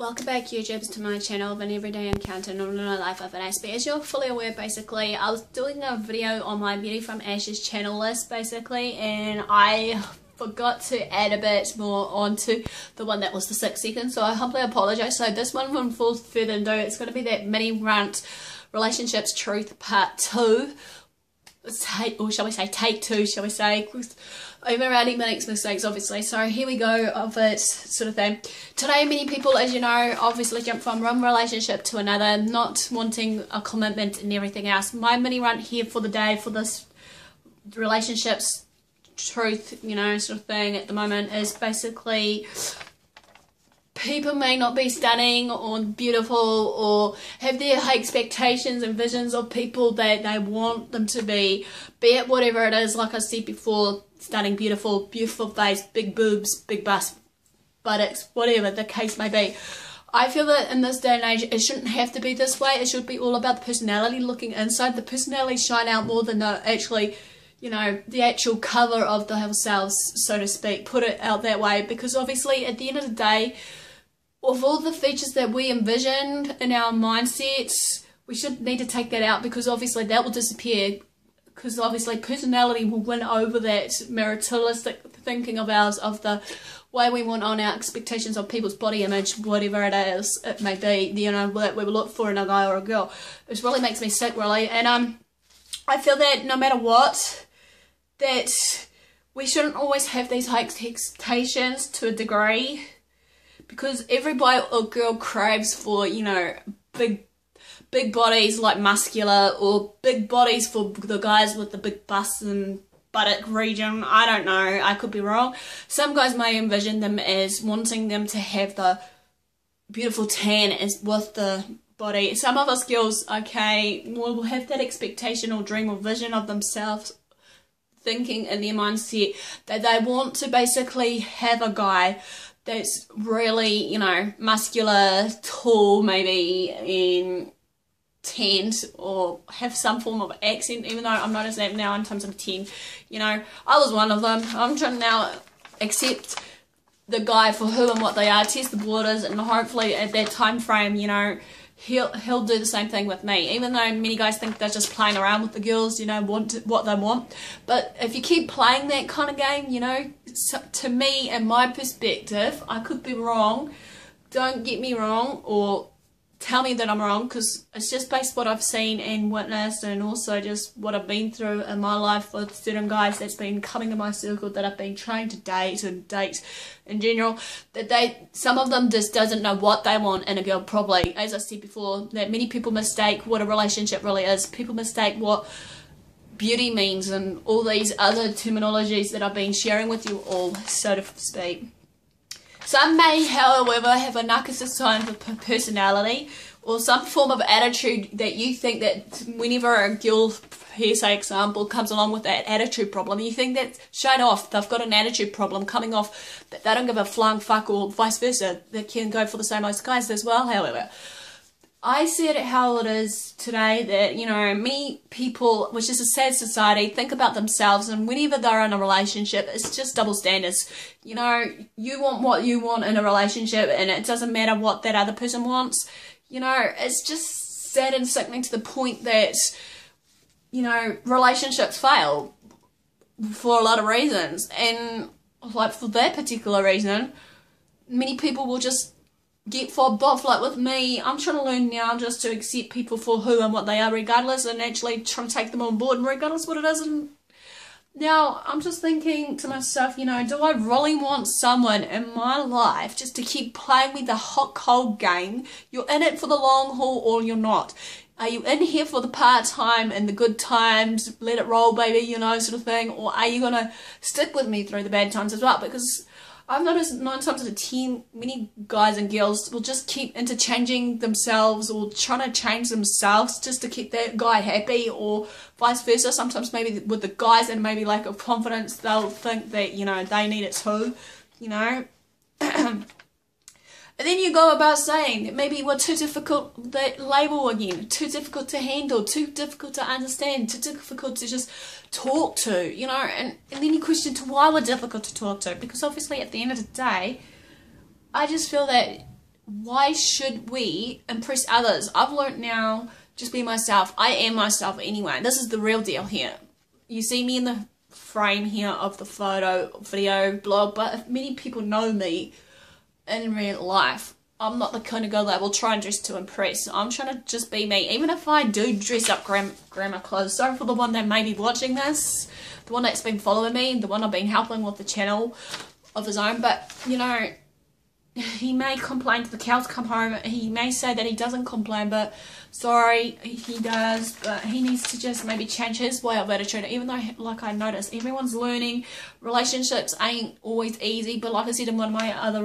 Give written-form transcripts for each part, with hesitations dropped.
Welcome back, YouTubers, to my channel of an everyday encounter in ordinary life of an Aspie. As you're fully aware, basically, I was doing a video on my Beauty from Ashes channel list, basically, and I forgot to add a bit more onto the one that was the 6 seconds, so I humbly apologise. So this one, without further ado, it's going to be that mini rant relationships truth part 2. Or shall we say take 2, shall we say, everybody makes mistakes, obviously, so here we go of it, sort of thing. Today, many people, as you know, obviously jump from one relationship to another, not wanting a commitment and everything else. My mini rant here for the day for this relationships truth, you know, sort of thing at the moment is basically, people may not be stunning or beautiful or have their high expectations and visions of people that they want them to be it whatever it is, like I said before, stunning, beautiful face, big boobs, big bust, buttocks, whatever the case may be. I feel that in this day and age, it shouldn't have to be this way. It should be all about the personality, looking inside. The personality shine out more than the actually, you know, the actual cover of the themselves, so to speak. Put it out that way, because obviously at the end of the day, of all the features that we envisioned in our mindsets, we should need to take that out, because obviously that will disappear, because obviously personality will win over that materialistic thinking of ours, of the way we want on our expectations of people's body image, whatever it is, it may be, you know, that we will look for in a guy or a girl. It really makes me sick, really, and I feel that no matter what, that we shouldn't always have these high expectations to a degree, because every boy or girl craves for, you know, big bodies, like muscular, or big bodies for the guys with the big busts and buttock region. I don't know, I could be wrong. Some guys may envision them as wanting them to have the beautiful tan as with the body. Some of us girls, okay, will have that expectation or dream or vision of themselves, thinking in their mindset that they want to basically have a guy that's really, you know, muscular, tall, maybe, and tanned, or have some form of accent, even though I'm not as that now in terms of 10. You know, I was one of them. I'm trying to now accept the guy for who and what they are, test the waters, and hopefully at that time frame, you know, he'll do the same thing with me. Even though many guys think they're just playing around with the girls, you know, want what they want. But if you keep playing that kind of game, you know, to me and my perspective, I could be wrong. Don't get me wrong, or tell me that I'm wrong, because it's just based what I've seen and witnessed, and also just what I've been through in my life with certain guys that's been coming to my circle that I've been trying to date, and date in general, that some of them just doesn't know what they want in a girl properly. As I said before, that many people mistake what a relationship really is. People mistake what beauty means and all these other terminologies that I've been sharing with you all, so to speak. Some may, however, have a narcissistic kind of personality, or some form of attitude that you think that whenever a girl, here's say example, comes along with that attitude problem, you think that straight off they've got an attitude problem coming off, that they don't give a flying fuck, or vice versa. They can go for the same as guys as well, however. I see it how it is today, that, you know, many people, which is a sad society, think about themselves, and whenever they're in a relationship, it's just double standards. You know, you want what you want in a relationship, and it doesn't matter what that other person wants. You know, it's just sad and sickening to the point that, you know, relationships fail for a lot of reasons, and like for that particular reason, many people will just get fobbed off. Like with me, I'm trying to learn now just to accept people for who and what they are regardless, and actually trying to take them on board and regardless what it is. And now I'm just thinking to myself, you know, do I really want someone in my life just to keep playing me the hot cold game? You're in it for the long haul, or you're not. Are you in here for the part-time and the good times, let it roll baby, you know, sort of thing, or are you gonna stick with me through the bad times as well? Because I've noticed 9 times out of 10, many guys and girls will just keep interchanging themselves, or trying to change themselves just to keep that guy happy, or vice versa. Sometimes maybe with the guys and maybe lack of confidence, they'll think that, you know, they need it too, you know. And then you go about saying that maybe we're too difficult, that label again, too difficult to handle, too difficult to understand, too difficult to just talk to, you know, and then you question to why we're difficult to talk to, because obviously at the end of the day, I just feel that why should we impress others? I've learned now, just be myself. I am myself anyway. This is the real deal here. You see me in the frame here of the photo, video, blog, but if many people know me in real life, I'm not the kind of girl that will try and dress to impress. I'm trying to just be me. Even if I do dress up grandma clothes. Sorry for the one that may be watching this, the one that's been following me, the one I've been helping with the channel of his own. But, you know, he may complain to the cows come home. He may say that he doesn't complain, but sorry, he does. But he needs to just maybe change his way of attitude. Even though, like I noticed, everyone's learning. Relationships ain't always easy. But like I said in one of my other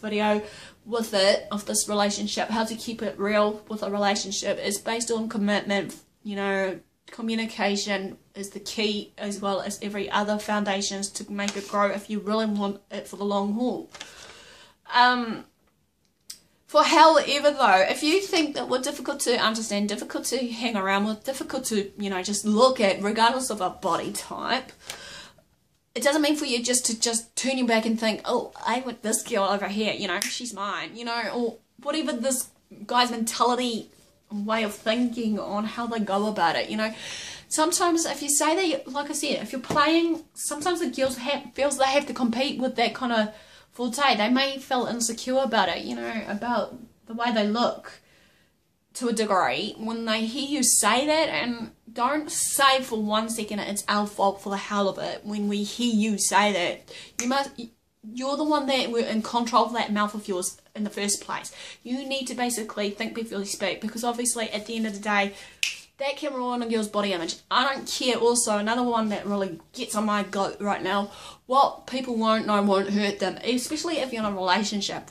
video with it, of this relationship, how to keep it real with a relationship is based on commitment. You know, communication is the key, as well as every other foundations to make it grow if you really want it for the long haul. For however though, if you think that we're difficult to understand, difficult to hang around with, difficult to, you know, just look at, regardless of our body type, it doesn't mean for you just to turn your back and think, oh, I want this girl over here, you know, she's mine, you know, or whatever this guy's mentality, way of thinking on how they go about it, you know. Sometimes if you say that, like I said, if you're playing, sometimes the girls feels they have to compete with that kind of forte. They may feel insecure about it, you know, about the way they look to a degree. When they hear you say that, and don't say for 1 second it's our fault for the hell of it. When we hear you say that, you're the one that were in control of that mouth of yours in the first place. You need to basically think before you speak, because obviously at the end of the day, that can ruin a girl's body image. I don't care. Also, another one that really gets on my goat right now, what people won't know won't hurt them, especially if you're in a relationship.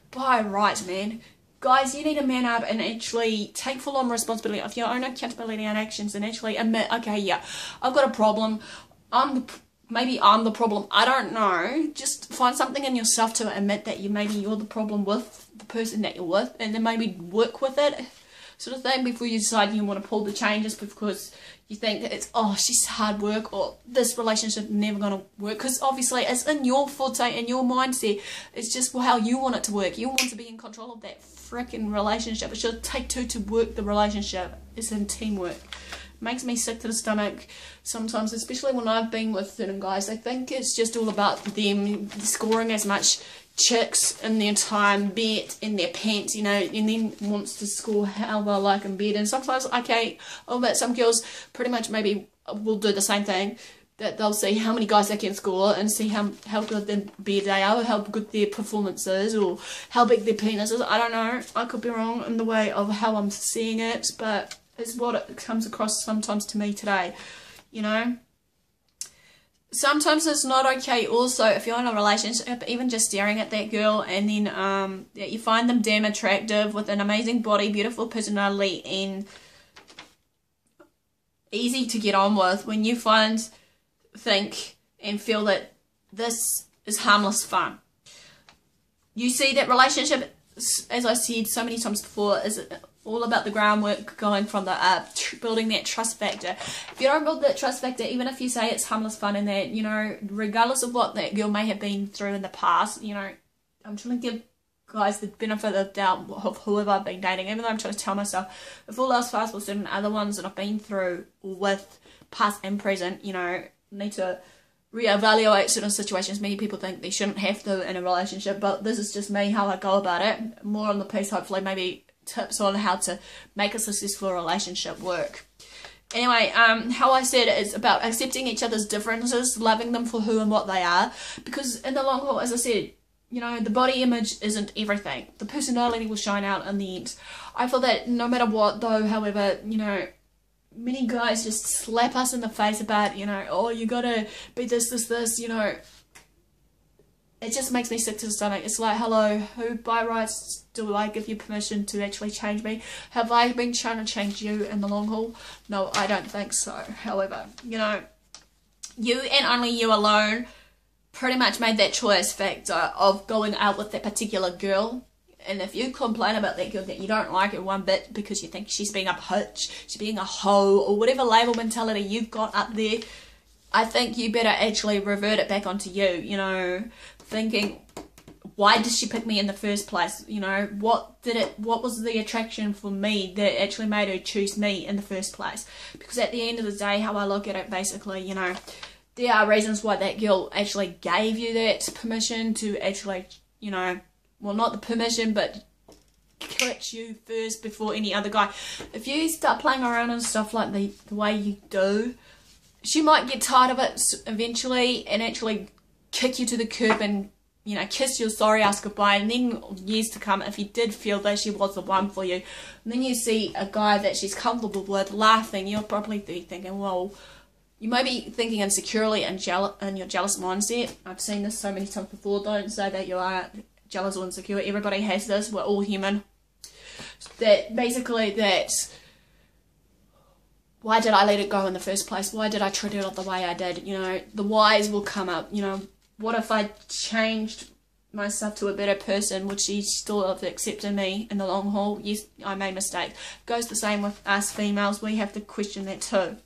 By rights, man. Guys, you need to man up and actually take full-on responsibility of your own accountability and actions, and actually admit, okay, yeah, I've got a problem. Maybe I'm the problem. I don't know. Just find something in yourself to admit that you're the problem with the person that you're with, and then maybe work with it, sort of thing, before you decide you want to pull the changes because you think that it's, oh, she's hard work, or this relationship never going to work. Because obviously it's in your forte and your mindset. It's just how you want it to work. You want to be in control of that freaking relationship. It should take two to work the relationship. It's in teamwork. Makes me sick to the stomach sometimes, especially when I've been with certain guys. I think it's just all about them scoring as much chicks in their time, be it in their pants, you know, and then wants to score how they like in bed. And sometimes, okay, but some girls pretty much maybe will do the same thing, that they'll see how many guys they can score and see how good their bed they are, or how good their performance is, or how big their penis is. I don't know, I could be wrong in the way of how I'm seeing it, but it's what it comes across sometimes to me today, you know. Sometimes it's not okay also if you're in a relationship, even just staring at that girl, and then you find them damn attractive with an amazing body, beautiful personality, and easy to get on with, when you think and feel that this is harmless fun. You see that relationship, as I said so many times before, is all about the groundwork going from the up, building that trust factor. If you don't build that trust factor, even if you say it's harmless fun and that, you know, regardless of what that girl may have been through in the past, you know, I'm trying to give guys the benefit of the doubt of whoever I've been dating, even though I'm trying to tell myself, if all else fails with certain other ones that I've been through with, past and present, you know, need to reevaluate certain situations. Many people think they shouldn't have to in a relationship, but this is just me, how I go about it. More on the piece, hopefully, maybe tips on how to make a successful relationship work. Anyway, how I said it is about accepting each other's differences, loving them for who and what they are, because in the long haul, as I said, you know, the body image isn't everything. The personality will shine out in the end. I feel that no matter what though, however, you know, many guys just slap us in the face about, you know, oh, you gotta be this, you know. It just makes me sick to the stomach. It's like, hello, who by rights do I give you permission to actually change me? Have I been trying to change you in the long haul? No, I don't think so. However, you know, you and only you alone pretty much made that choice factor of going out with that particular girl. And if you complain about that girl that you don't like her one bit because you think she's being a bitch, she's being a hoe, or whatever label mentality you've got up there, I think you better actually revert it back onto you, you know, thinking, why did she pick me in the first place? You know, what was the attraction for me that actually made her choose me in the first place? Because at the end of the day, how I look at it, basically, you know, there are reasons why that girl actually gave you that permission to actually, you know, well, not the permission, but catch you first before any other guy. If you start playing around and stuff like the way you do, she might get tired of it eventually and actually kick you to the curb and, you know, kiss your sorry ass goodbye. And then years to come, if you did feel that she was the one for you, and then you see a guy that she's comfortable with laughing, you'll probably be thinking, well, you may be thinking insecurely and in your jealous mindset. I've seen this so many times before. Don't say that you are jealous or insecure. Everybody has this. We're all human. That basically that, why did I let it go in the first place? Why did I treat it the way I did? You know, the whys will come up. You know, what if I changed myself to a better person? Would she still have accepted me in the long haul? Yes, I made mistakes. Goes the same with us females. We have to question that too.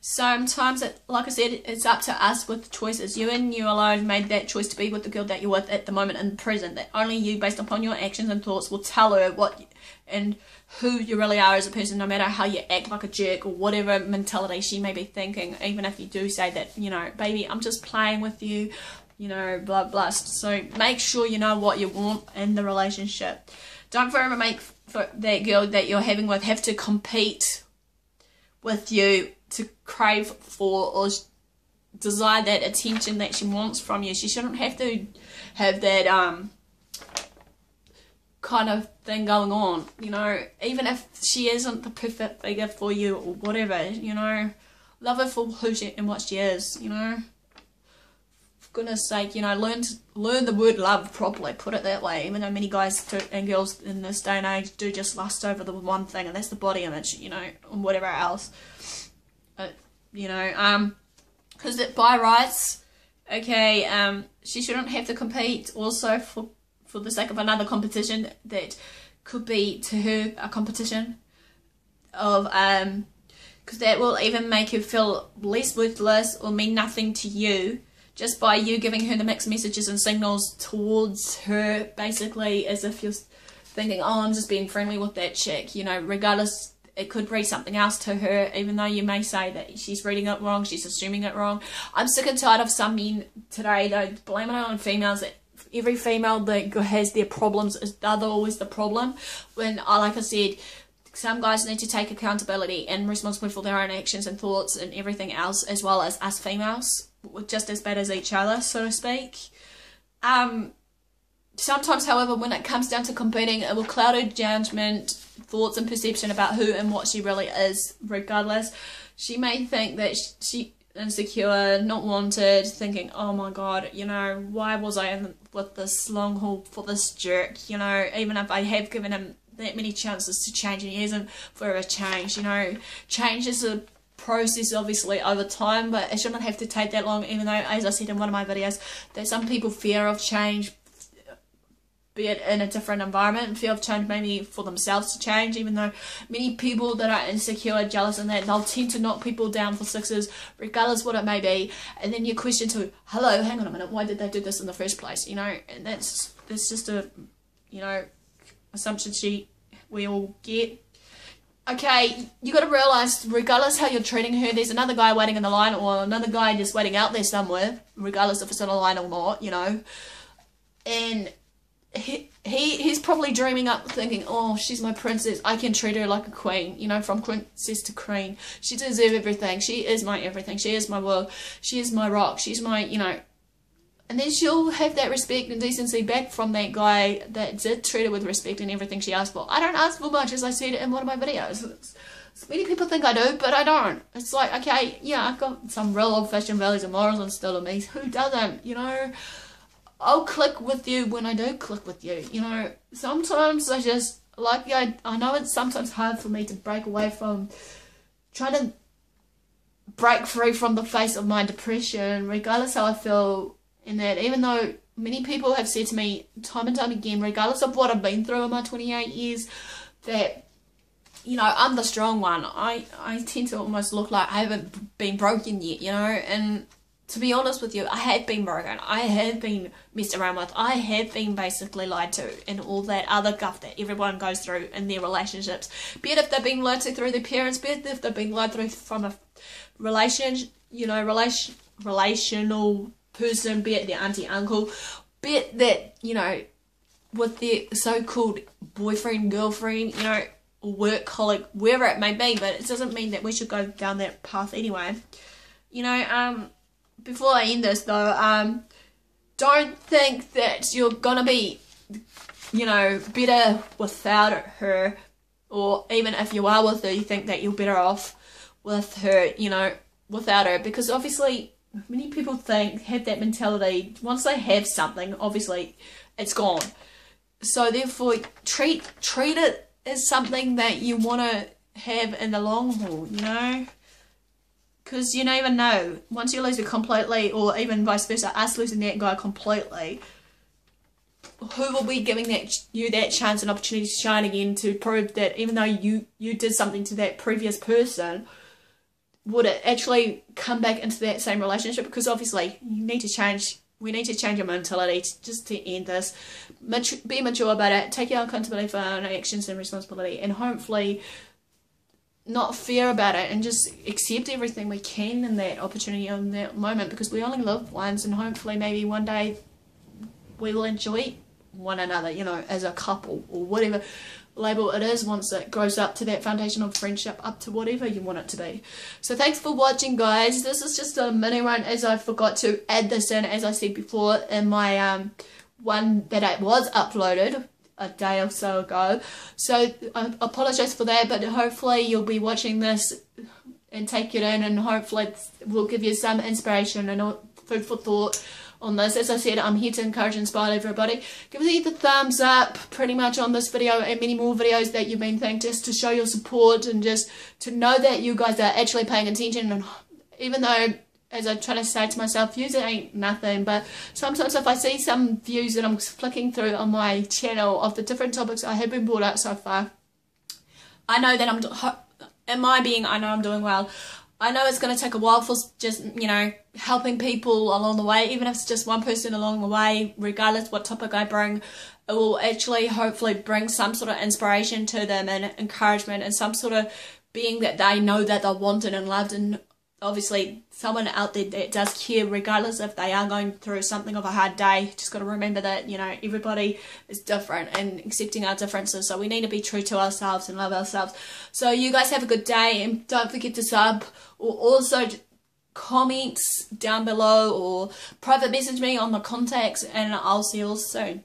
Sometimes, like I said, it's up to us with the choices. You and you alone made that choice to be with the girl that you're with at the moment in the present. That only you, based upon your actions and thoughts, will tell her what and who you really are as a person, no matter how you act like a jerk or whatever mentality she may be thinking. Even if you do say that, you know, baby, I'm just playing with you, you know, blah, blah. So make sure you know what you want in the relationship. Don't forever make for that girl that you're having with have to compete with you to crave for or desire that attention that she wants from you. She shouldn't have to have that kind of thing going on, you know, even if she isn't the perfect figure for you or whatever, you know, love her for who she and what she is, you know. For goodness sake, you know, learn the word love properly, put it that way, even though many guys and girls in this day and age do just lust over the one thing, and that's the body image, you know, and whatever else. You know, because by rights, okay, she shouldn't have to compete also for the sake of another competition that could be to her a competition of, because that will even make her feel less worthless or mean nothing to you, just by you giving her the mixed messages and signals towards her, basically as if you're thinking, oh, I'm just being friendly with that chick, you know, regardless. It could read something else to her, even though you may say that she's reading it wrong, she's assuming it wrong. I'm sick and tired of some men today, though, blaming it on females. That every female that has their problems is always the problem. When, like I said, some guys need to take accountability and responsibility for their own actions and thoughts and everything else, as well as us females. We're just as bad as each other, so to speak. Sometimes, however, when it comes down to competing, it will cloud her judgment, thoughts and perception about who and what she really is. Regardless, she may think that she insecure, not wanted, thinking, oh my god, you know, why was I in with this long haul for this jerk, you know, even if I have given him that many chances to change and he hasn't forever changed, you know. Change is a process obviously over time, but it shouldn't have to take that long, even though, as I said in one of my videos, that some people fear of change, be it in a different environment, and fear of change maybe for themselves to change, even though many people that are insecure, jealous and that, they'll tend to knock people down for sixes, regardless what it may be, and then you question to, hello, hang on a minute, why did they do this in the first place, you know, and that's just a, you know, assumption sheet we all get. Okay, you got to realise, regardless how you're treating her, there's another guy waiting in the line, or another guy just waiting out there somewhere, regardless if it's in a line or not, you know, and he's probably dreaming up thinking, oh, she's my princess, I can treat her like a queen, you know, from princess to queen, she deserves everything, she is my everything, she is my world, she is my rock, she's my, you know, and then she'll have that respect and decency back from that guy that did treat her with respect and everything she asked for. I don't ask for much, as I said in one of my videos. Many people think I do, but I don't. It's like, okay, yeah, I've got some real old-fashioned values and morals instilled in me. Who doesn't, you know? I'll click with you when I do click with you, you know. Sometimes I just, like, I know it's sometimes hard for me to break away from, trying to break free from the face of my depression, regardless how I feel in that, even though many people have said to me time and time again, regardless of what I've been through in my 28 years, that, you know, I'm the strong one. I tend to almost look like I haven't been broken yet, you know, and to be honest with you, I have been broken, I have been messed around with, I have been basically lied to, and all that other guff that everyone goes through in their relationships. Be it if they've been lied to through their parents, be it if they've been lied through from a relationship, you know, relational person, be it their auntie, uncle, be it that, you know, with their so-called boyfriend, girlfriend, you know, work colleague, wherever it may be. But it doesn't mean that we should go down that path anyway. You know, before I end this though, don't think that you're gonna be, you know, better without her, or even if you are with her, you think that you're better off with her, you know, without her, because obviously many people have that mentality, once they have something, obviously it's gone. So therefore, treat it as something that you want to have in the long haul, you know, because you never know, once you lose it completely, or even vice versa, us losing that guy completely, who will be giving you that chance and opportunity to shine again, to prove that even though you did something to that previous person, would it actually come back into that same relationship? Because obviously you need to change. We need to change our mentality just to end this. Be mature about it. Take your accountability for our own actions and responsibility, and hopefully not fear about it, and just accept everything we can in that opportunity in that moment, because we only live once, and hopefully maybe one day we will enjoy one another, you know, as a couple, or whatever label it is, once it grows up to that foundation of friendship, up to whatever you want it to be. So thanks for watching, guys. This is just a mini run, as I forgot to add this in, as I said before, in my one that I was uploaded a day or so ago. So I apologize for that, but hopefully you'll be watching this and take it in, and hopefully it will give you some inspiration and food for thought on this. As I said, I'm here to encourage and inspire everybody. Give me the thumbs up pretty much on this video, and many more videos that you've been thinking, just to show your support, and just to know that you guys are actually paying attention. And even though, as I try to say to myself, views ain't nothing, but sometimes if I see some views that I'm flicking through on my channel of the different topics I have been brought up so far, I know that I know I'm doing well. I know it's going to take a while for just, you know, helping people along the way, even if it's just one person along the way, regardless what topic I bring, it will actually hopefully bring some sort of inspiration to them, and encouragement, and some sort of being that they know that they're wanted and loved, and obviously someone out there that does care, regardless if they are going through something of a hard day. Just got to remember that, you know, everybody is different, and accepting our differences, so we need to be true to ourselves and love ourselves. So you guys have a good day, and don't forget to sub, or also comments down below, or private message me on the contacts, and I'll see you all soon.